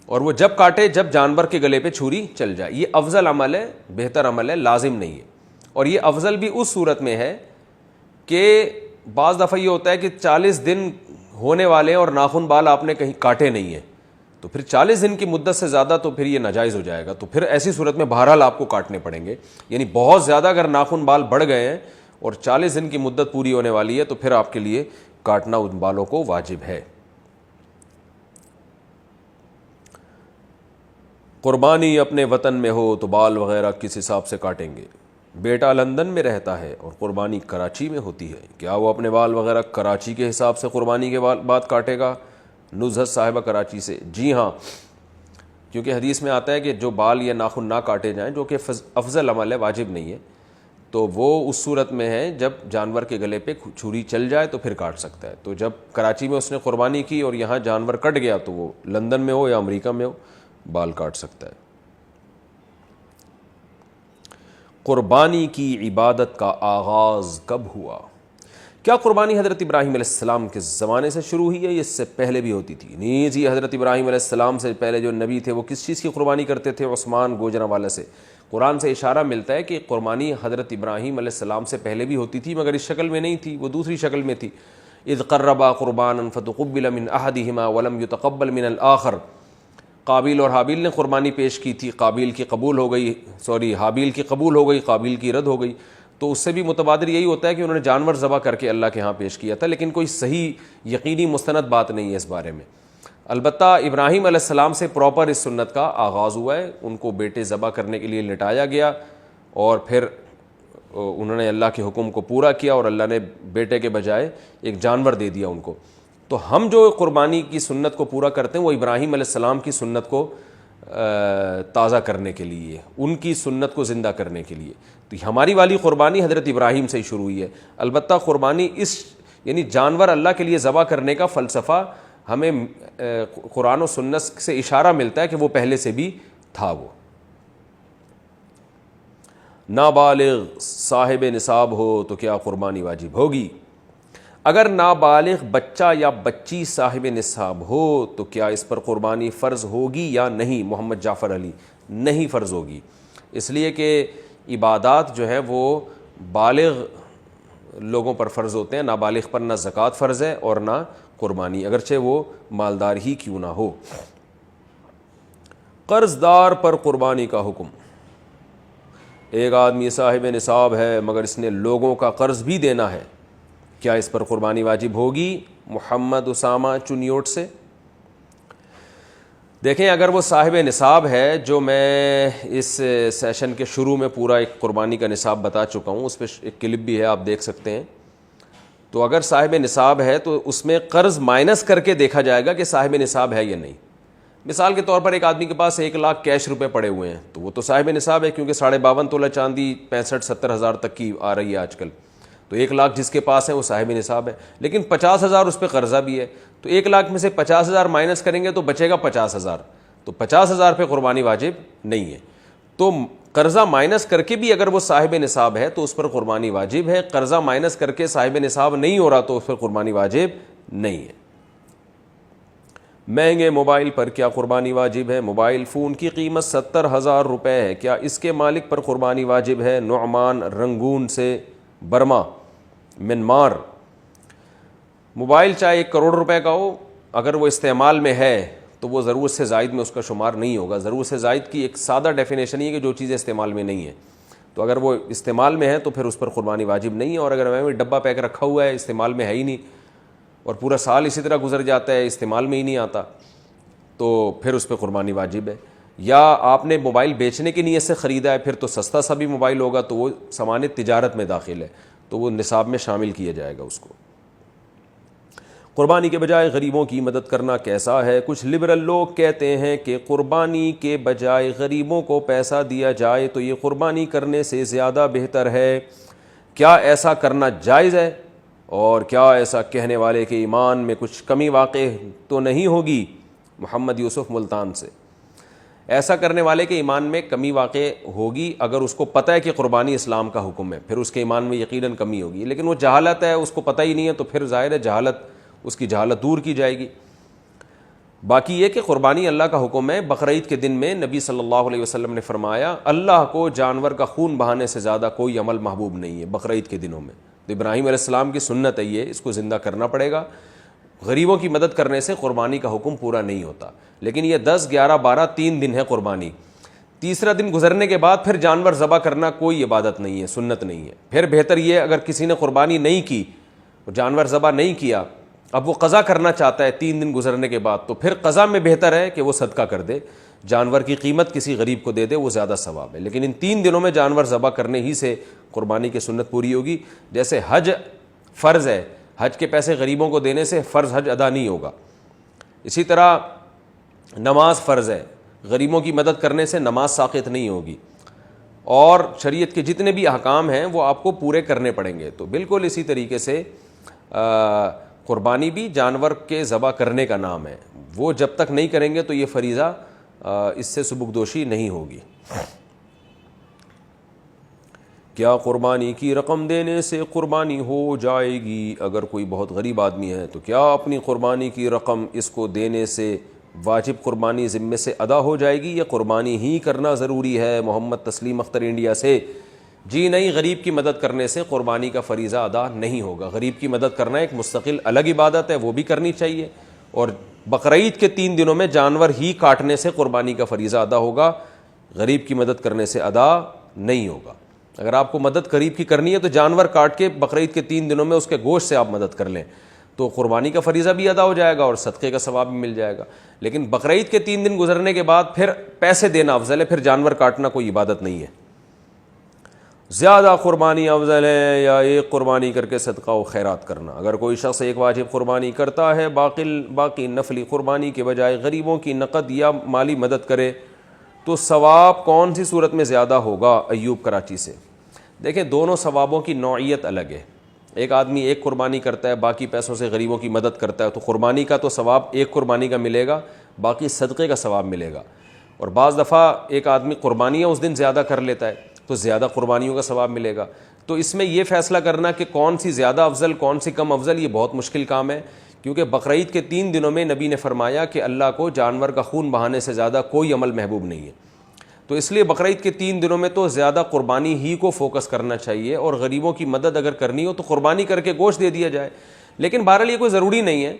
اور وہ جب کاٹے جب جانور کے گلے پہ چھری چل جائے۔ یہ افضل عمل ہے، بہتر عمل ہے، لازم نہیں ہے۔ اور یہ افضل بھی اس صورت میں ہے کہ بعض دفعہ یہ ہوتا ہے کہ 40 دن ہونے والے ہیں اور ناخن بال آپ نے کہیں کاٹے نہیں ہیں، تو پھر 40 دن کی مدت سے زیادہ تو پھر یہ ناجائز ہو جائے گا، تو پھر ایسی صورت میں بہرحال آپ کو کاٹنے پڑیں گے۔ یعنی بہت زیادہ اگر ناخن بال بڑھ گئے ہیں اور 40 دن کی مدت پوری ہونے والی ہے تو پھر آپ کے لیے کاٹنا ان بالوں کو واجب ہے۔ قربانی اپنے وطن میں ہو تو بال وغیرہ کس حساب سے کاٹیں گے؟ بیٹا لندن میں رہتا ہے اور قربانی کراچی میں ہوتی ہے، کیا وہ اپنے بال وغیرہ کراچی کے حساب سے قربانی کے بعد کاٹے گا؟ نزہت صاحبہ کراچی سے، جی ہاں، کیونکہ حدیث میں آتا ہے کہ جو بال یا ناخن نہ کاٹے جائیں، جو کہ افضل عمل ہے، واجب نہیں ہے، تو وہ اس صورت میں ہے جب جانور کے گلے پہ چھری چل جائے تو پھر کاٹ سکتا ہے۔ تو جب کراچی میں اس نے قربانی کی اور یہاں جانور کٹ گیا تو وہ لندن میں ہو یا امریکہ میں ہو بال کاٹ سکتا ہے۔ قربانی کی عبادت کا آغاز کب ہوا؟ کیا قربانی حضرت ابراہیم علیہ السلام کے زمانے سے شروع ہوئی ہے یا اس سے پہلے بھی ہوتی تھی؟ نیز یہ حضرت ابراہیم علیہ السلام سے پہلے جو نبی تھے وہ کس چیز کی قربانی کرتے تھے؟ عثمان گوجرانوالہ سے۔ قرآن سے اشارہ ملتا ہے کہ قربانی حضرت ابراہیم علیہ السلام سے پہلے بھی ہوتی تھی، مگر اس شکل میں نہیں تھی، وہ دوسری شکل میں تھی۔ اذ قربا قربانا فتقبل من احدہما ولم يتقبل من الآخر، قابیل اور حابیل نے قربانی پیش کی تھی، حابیل کی قبول ہو گئی، قابیل کی رد ہو گئی، تو اس سے بھی متبادر یہی ہوتا ہے کہ انہوں نے جانور ذبح کر کے اللہ کے ہاں پیش کیا تھا، لیکن کوئی صحیح یقینی مستند بات نہیں ہے اس بارے میں۔ البتہ ابراہیم علیہ السلام سے پراپر اس سنت کا آغاز ہوا ہے، ان کو بیٹے ذبح کرنے کے لیے لٹایا گیا اور پھر انہوں نے اللہ کے حکم کو پورا کیا اور اللہ نے بیٹے کے بجائے ایک جانور دے دیا ان کو۔ تو ہم جو قربانی کی سنت کو پورا کرتے ہیں وہ ابراہیم علیہ السلام کی سنت کو تازہ کرنے کے لیے، ان کی سنت کو زندہ کرنے کے لیے۔ تو ہماری والی قربانی حضرت ابراہیم سے ہی شروع ہوئی ہے۔ البتہ قربانی یعنی جانور اللہ کے لیے ذبح کرنے کا فلسفہ ہمیں قرآن و سنت سے اشارہ ملتا ہے کہ وہ پہلے سے بھی تھا۔ وہ نابالغ صاحب نصاب ہو تو کیا قربانی واجب ہوگی؟ اگر نابالغ بچہ یا بچی صاحب نصاب ہو تو کیا اس پر قربانی فرض ہوگی یا نہیں؟ محمد جعفر علی، نہیں فرض ہوگی، اس لیے کہ عبادات جو ہے وہ بالغ لوگوں پر فرض ہوتے ہیں، نابالغ پر نہ زکوٰۃ فرض ہے اور نہ قربانی، اگرچہ وہ مالدار ہی کیوں نہ ہو۔ قرض دار پر قربانی کا حکم، ایک آدمی صاحب نصاب ہے مگر اس نے لوگوں کا قرض بھی دینا ہے، کیا اس پر قربانی واجب ہوگی؟ محمد اسامہ چنیوٹ سے۔ دیکھیں، اگر وہ صاحب نصاب ہے، جو میں اس سیشن کے شروع میں پورا ایک قربانی کا نصاب بتا چکا ہوں، اس پہ ایک کلپ بھی ہے آپ دیکھ سکتے ہیں، تو اگر صاحب نصاب ہے تو اس میں قرض مائنس کر کے دیکھا جائے گا کہ صاحب نصاب ہے یا نہیں۔ مثال کے طور پر ایک آدمی کے پاس 1 لاکھ کیش روپے پڑے ہوئے ہیں تو وہ تو صاحب نصاب ہے، کیونکہ 52.5 تولہ چاندی 65-70 ہزار تک کی آ رہی ہے آج کل، تو 1 لاکھ جس کے پاس ہے وہ صاحب نصاب ہے، لیکن 50,000 اس پہ قرضہ بھی ہے، تو 1 لاکھ میں سے 50,000 مائنس کریں گے تو بچے گا 50,000، تو 50,000 پہ قربانی واجب نہیں ہے۔ تو قرضہ مائنس کر کے بھی اگر وہ صاحب نصاب ہے تو اس پر قربانی واجب ہے، قرضہ مائنس کر کے صاحب نصاب نہیں ہو رہا تو اس پر قربانی واجب نہیں ہے۔ مہنگے موبائل پر کیا قربانی واجب ہے؟ موبائل فون کی قیمت 70,000 روپے ہے، کیا اس کے مالک پر قربانی واجب ہے؟ نعمان رنگون سے برما منمار۔ موبائل چاہے 1 کروڑ روپے کا ہو، اگر وہ استعمال میں ہے تو وہ ضرورت سے زائد میں اس کا شمار نہیں ہوگا۔ ضرورت سے زائد کی ایک سادہ ڈیفینیشن یہ ہے کہ جو چیزیں استعمال میں نہیں ہیں، تو اگر وہ استعمال میں ہے تو پھر اس پر قربانی واجب نہیں ہے، اور اگر میں ڈبہ پیک رکھا ہوا ہے استعمال میں ہے ہی نہیں اور پورا سال اسی طرح گزر جاتا ہے استعمال میں ہی نہیں آتا، تو پھر اس پہ قربانی واجب ہے۔ یا آپ نے موبائل بیچنے کی نیت سے خریدا ہے، پھر تو سستا سا بھی موبائل ہوگا تو وہ سامان تجارت میں داخل ہے، تو وہ نصاب میں شامل کیا جائے گا اس کو۔ قربانی کے بجائے غریبوں کی مدد کرنا کیسا ہے؟ کچھ لبرل لوگ کہتے ہیں کہ قربانی کے بجائے غریبوں کو پیسہ دیا جائے تو یہ قربانی کرنے سے زیادہ بہتر ہے، کیا ایسا کرنا جائز ہے؟ اور کیا ایسا کہنے والے کے ایمان میں کچھ کمی واقع تو نہیں ہوگی؟ محمد یوسف ملتان سے۔ ایسا کرنے والے کے ایمان میں کمی واقع ہوگی اگر اس کو پتہ ہے کہ قربانی اسلام کا حکم ہے، پھر اس کے ایمان میں یقیناً کمی ہوگی، لیکن وہ جہالت ہے، اس کو پتہ ہی نہیں ہے، تو پھر ظاہر ہے جہالت، اس کی جہالت دور کی جائے گی۔ باقی یہ کہ قربانی اللہ کا حکم ہے۔ بقرعید کے دن میں نبی صلی اللہ علیہ وسلم نے فرمایا اللہ کو جانور کا خون بہانے سے زیادہ کوئی عمل محبوب نہیں ہے بقرعید کے دنوں میں۔ تو ابراہیم علیہ السلام کی سنت ہے یہ، اس کو زندہ کرنا پڑے گا۔ غریبوں کی مدد کرنے سے قربانی کا حکم پورا نہیں ہوتا، لیکن یہ 10، 11، 12 3 دن ہے قربانی۔ تیسرا دن گزرنے کے بعد پھر جانور ذبح کرنا کوئی عبادت نہیں ہے، سنت نہیں ہے۔ پھر بہتر یہ اگر کسی نے قربانی نہیں کی، جانور ذبح نہیں کیا، اب وہ قضا کرنا چاہتا ہے 3 دن گزرنے کے بعد، تو پھر قضا میں بہتر ہے کہ وہ صدقہ کر دے، جانور کی قیمت کسی غریب کو دے دے، وہ زیادہ ثواب ہے۔ لیکن ان 3 دنوں میں جانور ذبح کرنے ہی سے قربانی کی سنت پوری ہوگی۔ جیسے حج فرض ہے، حج کے پیسے غریبوں کو دینے سے فرض حج ادا نہیں ہوگا، اسی طرح نماز فرض ہے، غریبوں کی مدد کرنے سے نماز ساقط نہیں ہوگی، اور شریعت کے جتنے بھی احکام ہیں وہ آپ کو پورے کرنے پڑیں گے۔ تو بالکل اسی طریقے سے قربانی بھی جانور کے ذبح کرنے کا نام ہے، وہ جب تک نہیں کریں گے تو یہ فریضہ اس سے سبکدوشی نہیں ہوگی۔ کیا قربانی کی رقم دینے سے قربانی ہو جائے گی؟ اگر کوئی بہت غریب آدمی ہے تو کیا اپنی قربانی کی رقم اس کو دینے سے واجب قربانی ذمے سے ادا ہو جائے گی یا قربانی ہی کرنا ضروری ہے؟ محمد تسلیم اختر انڈیا سے۔ جی نہیں، غریب کی مدد کرنے سے قربانی کا فریضہ ادا نہیں ہوگا۔ غریب کی مدد کرنا ایک مستقل الگ عبادت ہے، وہ بھی کرنی چاہیے، اور بقرعید کے 3 دنوں میں جانور ہی کاٹنے سے قربانی کا فریضہ ادا ہوگا، غریب کی مدد کرنے سے ادا نہیں ہوگا۔ اگر آپ کو مدد غریب کی کرنی ہے تو جانور کاٹ کے بقرعید کے 3 دنوں میں اس کے گوشت سے آپ مدد کر لیں تو قربانی کا فریضہ بھی ادا ہو جائے گا اور صدقے کا ثواب بھی مل جائے گا۔ لیکن بقرعید کے 3 دن گزرنے کے بعد پھر پیسے دینا افضل ہے، پھر جانور کاٹنا کوئی عبادت نہیں ہے۔ زیادہ قربانی افضل ہے یا ایک قربانی کر کے صدقہ و خیرات کرنا؟ اگر کوئی شخص ایک واجب قربانی کرتا ہے، باقی نفلی قربانی کے بجائے غریبوں کی نقد یا مالی مدد کرے تو ثواب کون سی صورت میں زیادہ ہوگا؟ ایوب کراچی سے۔ دیکھیں، دونوں ثوابوں کی نوعیت الگ ہے۔ ایک آدمی ایک قربانی کرتا ہے، باقی پیسوں سے غریبوں کی مدد کرتا ہے، تو قربانی کا تو ثواب ایک قربانی کا ملے گا، باقی صدقے کا ثواب ملے گا۔ اور بعض دفعہ ایک آدمی قربانیاں اس دن زیادہ کر لیتا ہے تو زیادہ قربانیوں کا ثواب ملے گا۔ تو اس میں یہ فیصلہ کرنا کہ کون سی زیادہ افضل کون سی کم افضل، یہ بہت مشکل کام ہے، کیونکہ بقرعید کے 3 دنوں میں نبی نے فرمایا کہ اللہ کو جانور کا خون بہانے سے زیادہ کوئی عمل محبوب نہیں ہے۔ تو اس لیے بقرعید کے 3 دنوں میں تو زیادہ قربانی ہی کو فوکس کرنا چاہیے، اور غریبوں کی مدد اگر کرنی ہو تو قربانی کر کے گوشت دے دیا جائے۔ لیکن بہرحال یہ کوئی ضروری نہیں ہے،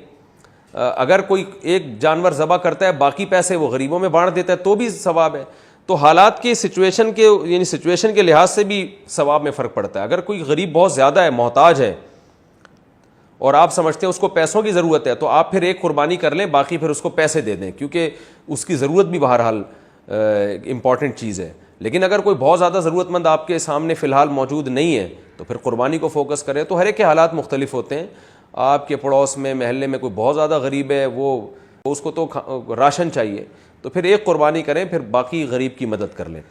اگر کوئی ایک جانور ذبح کرتا ہے باقی پیسے وہ غریبوں میں بانٹ دیتا ہے تو بھی ثواب ہے۔ تو حالات کے سچویشن کے لحاظ سے بھی ثواب میں فرق پڑتا ہے۔ اگر کوئی غریب بہت زیادہ ہے، محتاج ہے، اور آپ سمجھتے ہیں اس کو پیسوں کی ضرورت ہے، تو آپ پھر ایک قربانی کر لیں، باقی پھر اس کو پیسے دے دیں، کیونکہ اس کی ضرورت بھی بہرحال امپورٹنٹ چیز ہے۔ لیکن اگر کوئی بہت زیادہ ضرورت مند آپ کے سامنے فی الحال موجود نہیں ہے تو پھر قربانی کو فوکس کریں۔ تو ہر ایک کے حالات مختلف ہوتے ہیں۔ آپ کے پڑوس میں، محلے میں کوئی بہت زیادہ غریب ہے، وہ اس کو تو راشن چاہیے، تو پھر ایک قربانی کریں، پھر باقی غریب کی مدد کر لیں۔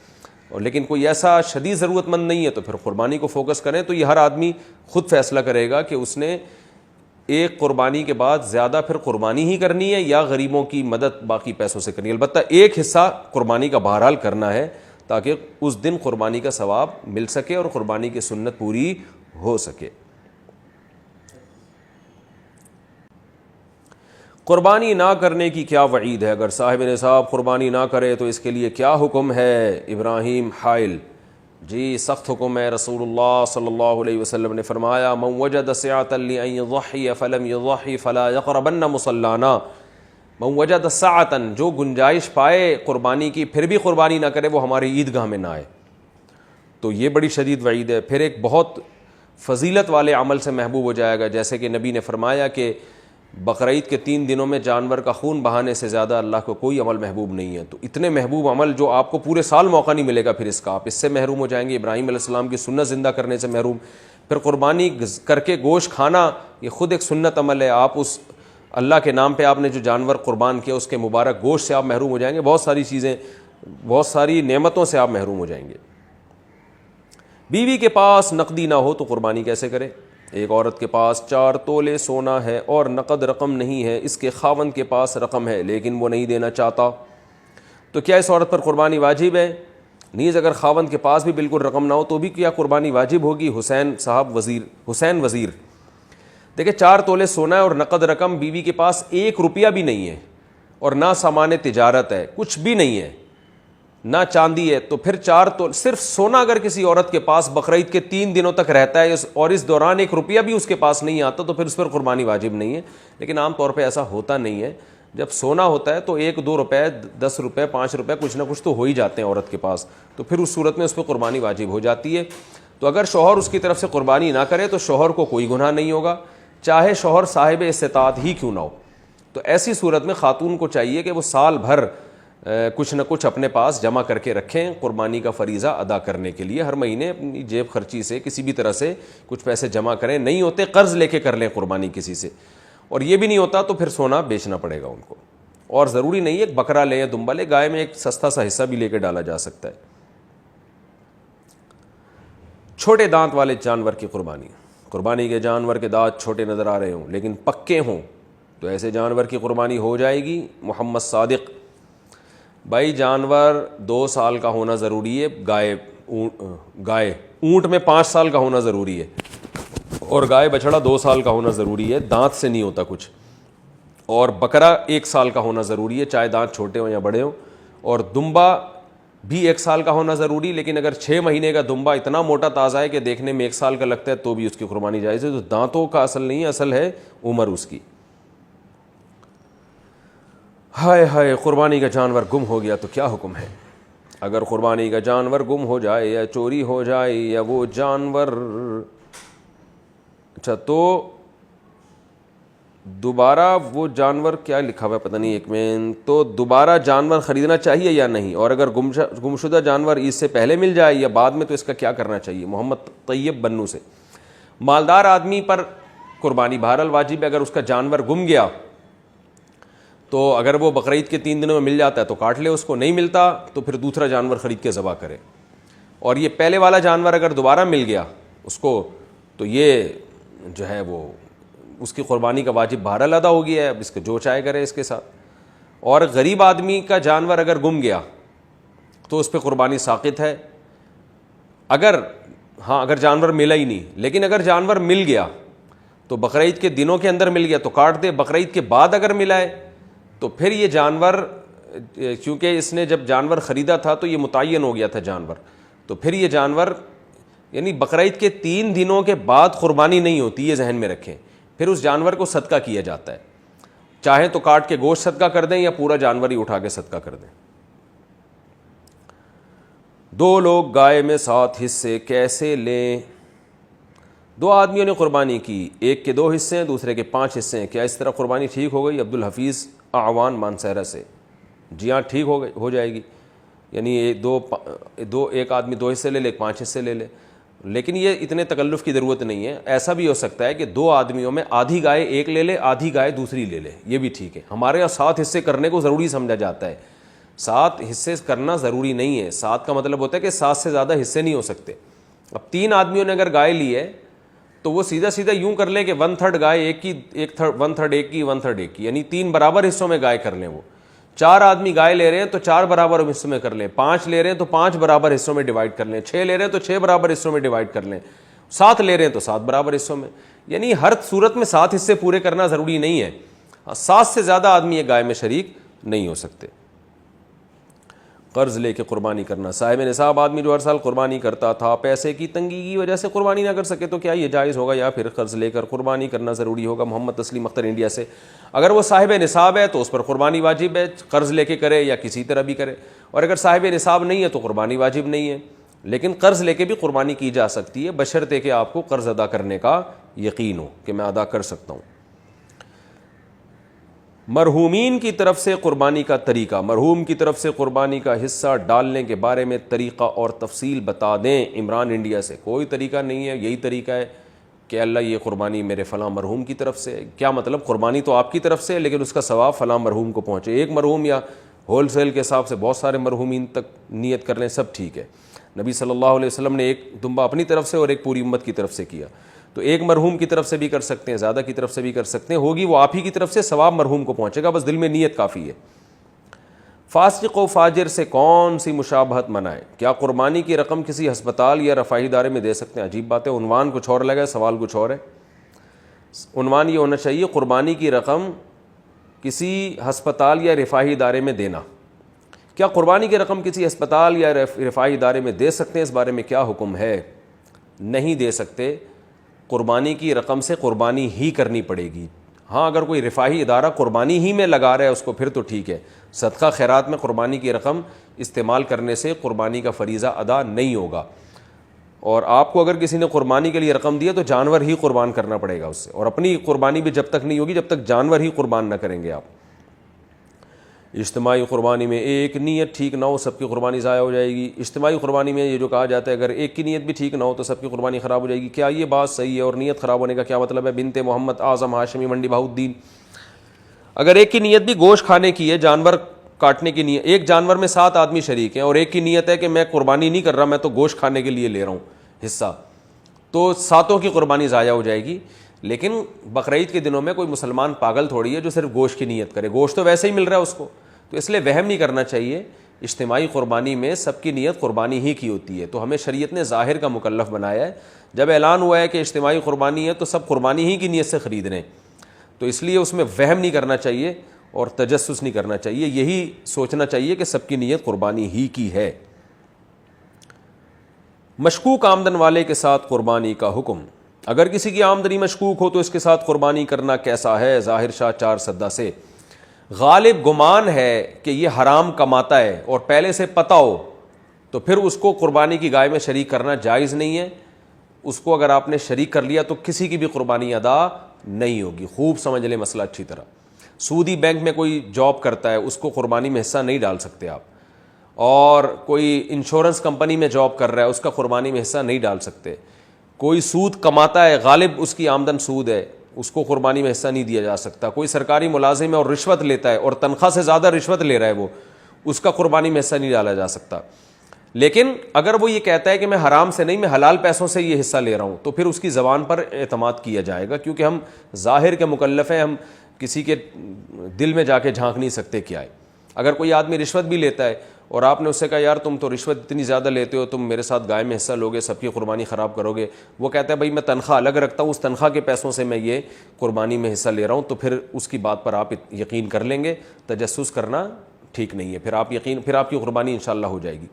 اور لیکن کوئی ایسا شدید ضرورت مند نہیں ہے تو پھر قربانی کو فوکس کریں. تو یہ ہر آدمی خود فیصلہ کرے گا کہ اس نے ایک قربانی کے بعد زیادہ پھر قربانی ہی کرنی ہے یا غریبوں کی مدد باقی پیسوں سے کرنی ہے. البتہ ایک حصہ قربانی کا بہرحال کرنا ہے تاکہ اس دن قربانی کا ثواب مل سکے اور قربانی کی سنت پوری ہو سکے. قربانی نہ کرنے کی کیا وعید ہے؟ اگر صاحب نصاب قربانی نہ کرے تو اس کے لیے کیا حکم ہے؟ ابراہیم حائل: جی سخت حکم ہے. رسول اللہ صلی اللہ علیہ وسلم نے فرمایا: من وجد سعة لأن يضحي فلم يضحي فلا يقربن مصلانا. من وجد سعة، جو گنجائش پائے قربانی کی پھر بھی قربانی نہ کرے وہ ہماری عیدگاہ میں نہ آئے. تو یہ بڑی شدید وعید ہے. پھر ایک بہت فضیلت والے عمل سے محبوب ہو جائے گا، جیسے کہ نبی نے فرمایا کہ بقرعید کے 3 دنوں میں جانور کا خون بہانے سے زیادہ اللہ کو کوئی عمل محبوب نہیں ہے. تو اتنے محبوب عمل جو آپ کو پورے سال موقع نہیں ملے گا، پھر اس کا آپ اس سے محروم ہو جائیں گے. ابراہیم علیہ السلام کی سنت زندہ کرنے سے محروم. پھر قربانی کر کے گوشت کھانا یہ خود ایک سنت عمل ہے. آپ اس اللہ کے نام پہ آپ نے جو جانور قربان کیا اس کے مبارک گوشت سے آپ محروم ہو جائیں گے. بہت ساری چیزیں، بہت ساری نعمتوں سے آپ محروم ہو جائیں گے. بیوی کے پاس نقدی نہ ہو تو قربانی کیسے کرے؟ ایک عورت کے پاس 4 تولے سونا ہے اور نقد رقم نہیں ہے، اس کے خاوند کے پاس رقم ہے لیکن وہ نہیں دینا چاہتا، تو کیا اس عورت پر قربانی واجب ہے؟ نیز اگر خاوند کے پاس بھی بالکل رقم نہ ہو تو بھی کیا قربانی واجب ہوگی؟ حسین وزیر دیکھیں 4 تولے سونا ہے اور نقد رقم، بیوی کے پاس 1 روپیہ بھی نہیں ہے اور نہ سامان تجارت ہے، کچھ بھی نہیں ہے، نہ چاندی ہے، تو پھر 4 تولے صرف سونا اگر کسی عورت کے پاس بقرعید کے 3 دنوں تک رہتا ہے اور اس دوران 1 روپیہ بھی اس کے پاس نہیں آتا تو پھر اس پر قربانی واجب نہیں ہے. لیکن عام طور پہ ایسا ہوتا نہیں ہے. جب سونا ہوتا ہے تو 1-2 روپے، 10 روپے، 5 روپے کچھ نہ کچھ تو ہو ہی جاتے ہیں عورت کے پاس، تو پھر اس صورت میں اس پہ قربانی واجب ہو جاتی ہے. تو اگر شوہر اس کی طرف سے قربانی نہ کرے تو شوہر کو کوئی گناہ نہیں ہوگا، چاہے شوہر صاحب استطاعت ہی کیوں نہ ہو. تو ایسی صورت میں خاتون کو چاہیے کہ وہ سال بھر کچھ نہ کچھ اپنے پاس جمع کر کے رکھیں قربانی کا فریضہ ادا کرنے کے لیے. ہر مہینے اپنی جیب خرچی سے کسی بھی طرح سے کچھ پیسے جمع کریں. نہیں ہوتے قرض لے کے کر لیں قربانی کسی سے، اور یہ بھی نہیں ہوتا تو پھر سونا بیچنا پڑے گا ان کو. اور ضروری نہیں ہے ایک بکرا لے یا دمبا لے، گائے میں ایک سستا سا حصہ بھی لے کے ڈالا جا سکتا ہے. چھوٹے دانت والے جانور کی قربانی کے جانور کے دانت چھوٹے نظر آ رہے ہوں لیکن پکے ہوں تو ایسے جانور کی قربانی ہو جائے گی. محمد صادق: بھائی جانور 2 سال کا ہونا ضروری ہے. گائے اونٹ میں 5 سال کا ہونا ضروری ہے اور گائے بچڑا 2 سال کا ہونا ضروری ہے، دانت سے نہیں ہوتا کچھ. اور بکرا 1 سال کا ہونا ضروری ہے چاہے دانت چھوٹے ہوں یا بڑے ہوں. اور دمبا بھی 1 سال کا ہونا ضروری، لیکن اگر 6 مہینے کا دمبا اتنا موٹا تازہ ہے کہ دیکھنے میں 1 سال کا لگتا ہے تو بھی اس کی قربانی جائز ہے. تو دانتوں کا اصل نہیں ہے، اصل ہے عمر اس کی. ہائے ہائے، قربانی کا جانور گم ہو گیا تو کیا حکم ہے؟ اگر قربانی کا جانور گم ہو جائے یا چوری ہو جائے یا وہ جانور تو دوبارہ وہ جانور کیا لکھا ہوا ہے پتہ نہیں، ایک منٹ، تو دوبارہ جانور خریدنا چاہیے یا نہیں؟ اور اگر گمشدہ جانور عید سے پہلے مل جائے یا بعد میں تو اس کا کیا کرنا چاہیے؟ محمد طیب بنو سے. مالدار آدمی پر قربانی بہرحال واجب ہے. اگر اس کا جانور گم گیا تو اگر وہ بقرعید کے 3 دنوں میں مل جاتا ہے تو کاٹ لے، اس کو نہیں ملتا تو پھر دوسرا جانور خرید کے ذبح کرے. اور یہ پہلے والا جانور اگر دوبارہ مل گیا اس کو تو یہ جو ہے وہ اس کی قربانی کا واجب بہرحال ادا ہو گیا ہے. اب اس کو جو چاہے کرے اس کے ساتھ. اور غریب آدمی کا جانور اگر گم گیا تو اس پہ قربانی ساقط ہے. اگر جانور ملا ہی نہیں، لیکن اگر جانور مل گیا تو بقرعید کے دنوں کے اندر مل گیا تو کاٹ دے. بقرعید کے بعد اگر ملا ہے تو پھر یہ جانور، کیونکہ اس نے جب جانور خریدا تھا تو یہ متعین ہو گیا تھا جانور، تو پھر یہ جانور یعنی بقرعید کے 3 دنوں کے بعد قربانی نہیں ہوتی، یہ ذہن میں رکھیں. پھر اس جانور کو صدقہ کیا جاتا ہے، چاہیں تو کاٹ کے گوشت صدقہ کر دیں یا پورا جانور ہی اٹھا کے صدقہ کر دیں. 2 لوگ گائے میں 7 حصے کیسے لیں؟ 2 آدمیوں نے قربانی کی، ایک کے 2 حصے ہیں دوسرے کے 5 حصے ہیں، کیا اس طرح قربانی ٹھیک ہو گئی؟ عبد الحفیظ اعوان مانسہرہ سے. جی ہاں ٹھیک ہو جائے گی. یعنی ایک آدمی 2 حصے لے لے، 5 حصے لے لے. لیکن یہ اتنے تکلف کی ضرورت نہیں ہے. ایسا بھی ہو سکتا ہے کہ 2 آدمیوں میں آدھی گائے ایک لے لے، آدھی گائے دوسری لے لے، یہ بھی ٹھیک ہے. ہمارے یہاں 7 حصے کرنے کو ضروری سمجھا جاتا ہے 7 حصے کرنا ضروری نہیں ہے. 7 کا مطلب ہوتا ہے کہ 7 سے زیادہ حصے نہیں ہو سکتے. اب 3 آدمیوں نے اگر گائے لی ہے تو وہ سیدھا سیدھا یوں کر لیں کہ 1/3 گائے ایک کی, 1/3 ایک کی, 1/3 ایک کی, یعنی 3 برابر حصوں میں گائے کر لیں. وہ 4 آدمی گائے لے رہے ہیں تو 4 برابر حصوں میں کر لیں, 5 لے رہے ہیں تو 5 برابر حصوں میں ڈیوائڈ کر لیں, 6 لے رہے ہیں تو 6 برابر حصوں میں ڈیوائڈ کر لیں, 7 لے رہے ہیں تو 7 برابر حصوں میں. یعنی ہر صورت میں 7 حصے پورے کرنا ضروری نہیں ہے. 7 سے زیادہ آدمی ایک گائے میں شریک نہیں ہو سکتے. قرض لے کے قربانی کرنا. صاحب نصاب آدمی جو ہر سال قربانی کرتا تھا پیسے کی تنگی کی وجہ سے قربانی نہ کر سکے تو کیا یہ جائز ہوگا یا پھر قرض لے کر قربانی کرنا ضروری ہوگا؟ محمد تسلیم اختر انڈیا سے. اگر وہ صاحب نصاب ہے تو اس پر قربانی واجب ہے, قرض لے کے کرے یا کسی طرح بھی کرے. اور اگر صاحب نصاب نہیں ہے تو قربانی واجب نہیں ہے, لیکن قرض لے کے بھی قربانی کی جا سکتی ہے بشرطے کہ آپ کو قرض ادا کرنے کا یقین ہو کہ میں ادا کر سکتا ہوں. مرحومین کی طرف سے قربانی کا طریقہ. مرحوم کی طرف سے قربانی کا حصہ ڈالنے کے بارے میں طریقہ اور تفصیل بتا دیں. عمران انڈیا سے. کوئی طریقہ نہیں ہے, یہی طریقہ ہے کہ اللہ یہ قربانی میرے فلاں مرحوم کی طرف سے. کیا مطلب؟ قربانی تو آپ کی طرف سے لیکن اس کا ثواب فلاں مرحوم کو پہنچے. ایک مرحوم یا ہول سیل کے حساب سے بہت سارے مرحومین تک نیت کر لیں, سب ٹھیک ہے. نبی صلی اللہ علیہ وسلم نے ایک دمبا اپنی طرف سے اور ایک پوری امت کی طرف سے کیا, تو ایک مرحوم کی طرف سے بھی کر سکتے ہیں, زیادہ کی طرف سے بھی کر سکتے ہیں. ہوگی وہ آپ ہی کی طرف سے, ثواب مرحوم کو پہنچے گا, بس دل میں نیت کافی ہے. فاسق و فاجر سے کون سی مشابہت منائے؟ کیا قربانی کی رقم کسی ہسپتال یا رفاہی ادارے میں دے سکتے ہیں؟ عجیب بات ہے, عنوان کچھ اور لگا ہے, سوال کچھ اور ہے. عنوان یہ ہونا چاہیے قربانی کی رقم کسی ہسپتال یا رفاہی ادارے میں دینا. کیا قربانی کی رقم کسی ہسپتال یا رفاہی ادارے میں دے سکتے ہیں؟ اس بارے میں کیا حکم ہے؟ نہیں دے سکتے. قربانی کی رقم سے قربانی ہی کرنی پڑے گی. ہاں اگر کوئی رفاہی ادارہ قربانی ہی میں لگا رہا ہے اس کو پھر تو ٹھیک ہے. صدقہ خیرات میں قربانی کی رقم استعمال کرنے سے قربانی کا فریضہ ادا نہیں ہوگا. اور آپ کو اگر کسی نے قربانی کے لیے رقم دی ہے تو جانور ہی قربان کرنا پڑے گا اس سے, اور اپنی قربانی بھی جب تک نہیں ہوگی جب تک جانور ہی قربان نہ کریں گے آپ. اجتماعی قربانی میں ایک نیت ٹھیک نہ ہو سب کی قربانی ضائع ہو جائے گی. اجتماعی قربانی میں یہ جو کہا جاتا ہے اگر ایک کی نیت بھی ٹھیک نہ ہو تو سب کی قربانی خراب ہو جائے گی, کیا یہ بات صحیح ہے اور نیت خراب ہونے کا کیا مطلب ہے؟ بنت محمد اعظم ہاشمی منڈی بہاؤالدین. اگر ایک کی نیت بھی گوشت کھانے کی ہے, جانور کاٹنے کی نیت, ایک جانور میں 7 آدمی شریک ہیں اور ایک کی نیت ہے کہ میں قربانی نہیں کر رہا, میں تو گوشت کھانے کے لیے لے رہا ہوں حصہ, تو 7 کی قربانی ضائع ہو جائے گی. لیکن بقرعید کے دنوں میں کوئی مسلمان پاگل تھوڑی ہے جو صرف گوشت کی نیت کرے, گوشت تو ویسے ہی مل رہا ہے اس کو, تو اس لیے وہم نہیں کرنا چاہیے. اجتماعی قربانی میں سب کی نیت قربانی ہی کی ہوتی ہے, تو ہمیں شریعت نے ظاہر کا مکلف بنایا ہے. جب اعلان ہوا ہے کہ اجتماعی قربانی ہے تو سب قربانی ہی کی نیت سے خرید رہے ہیں, تو اس لیے اس میں وہم نہیں کرنا چاہیے اور تجسس نہیں کرنا چاہیے, یہی سوچنا چاہیے کہ سب کی نیت قربانی ہی کی ہے. مشکوک آمدن والے کے ساتھ قربانی کا حکم. اگر کسی کی آمدنی مشکوک ہو تو اس کے ساتھ قربانی کرنا کیسا ہے؟ ظاہر شاہ 4 سدہ سے. غالب گمان ہے کہ یہ حرام کماتا ہے اور پہلے سے پتہ ہو تو پھر اس کو قربانی کی گائے میں شریک کرنا جائز نہیں ہے. اس کو اگر آپ نے شریک کر لیا تو کسی کی بھی قربانی ادا نہیں ہوگی. خوب سمجھ لیں مسئلہ اچھی طرح. سودی بینک میں کوئی جاب کرتا ہے اس کو قربانی میں حصہ نہیں ڈال سکتے آپ, اور کوئی انشورنس کمپنی میں جاب کر رہا ہے اس کا قربانی میں حصہ نہیں ڈال سکتے. کوئی سود کماتا ہے, غالب اس کی آمدن سود ہے, اس کو قربانی میں حصہ نہیں دیا جا سکتا. کوئی سرکاری ملازم ہے اور رشوت لیتا ہے اور تنخواہ سے زیادہ رشوت لے رہا ہے وہ, اس کا قربانی میں حصہ نہیں ڈالا جا سکتا. لیکن اگر وہ یہ کہتا ہے کہ میں حرام سے نہیں, میں حلال پیسوں سے یہ حصہ لے رہا ہوں, تو پھر اس کی زبان پر اعتماد کیا جائے گا, کیونکہ ہم ظاہر کے مکلف ہیں, ہم کسی کے دل میں جا کے جھانک نہیں سکتے کیا ہے. اگر کوئی آدمی رشوت بھی لیتا ہے اور آپ نے اس سے کہا یار تم تو رشوت اتنی زیادہ لیتے ہو, تم میرے ساتھ گائے میں حصہ لوگے, سب کی قربانی خراب کرو گے, وہ کہتا ہے بھائی میں تنخواہ الگ رکھتا ہوں, اس تنخواہ کے پیسوں سے میں یہ قربانی میں حصہ لے رہا ہوں, تو پھر اس کی بات پر آپ یقین کر لیں گے. تجسس کرنا ٹھیک نہیں ہے, پھر آپ کی قربانی انشاءاللہ ہو جائے گی.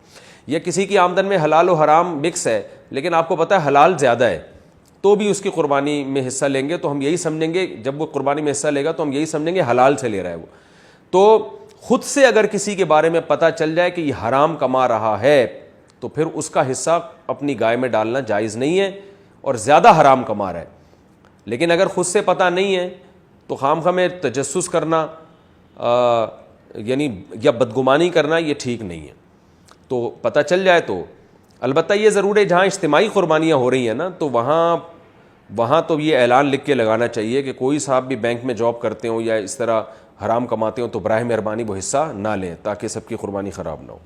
یا کسی کی آمدن میں حلال و حرام مکس ہے لیکن آپ کو پتہ ہے حلال زیادہ ہے, تو بھی اس کی قربانی میں حصہ لیں گے, تو ہم یہی سمجھیں گے, جب وہ قربانی میں حصہ لے گا تو ہم یہی سمجھیں گے حلال سے لے رہا ہے وہ. تو خود سے اگر کسی کے بارے میں پتہ چل جائے کہ یہ حرام کما رہا ہے تو پھر اس کا حصہ اپنی گائے میں ڈالنا جائز نہیں ہے, اور زیادہ حرام کما رہا ہے. لیکن اگر خود سے پتہ نہیں ہے تو خواہ میں تجسس کرنا یعنی یا بدگمانی کرنا یہ ٹھیک نہیں ہے. تو پتہ چل جائے تو البتہ یہ ضرور ہے جہاں اجتماعی قربانیاں ہو رہی ہیں نا, تو وہاں تو یہ اعلان لکھ کے لگانا چاہیے کہ کوئی صاحب بھی بینک میں جاب کرتے ہوں یا اس طرح حرام کماتے ہوں تو براہ مہربانی وہ حصہ نہ لیں تاکہ سب کی قربانی خراب نہ ہو.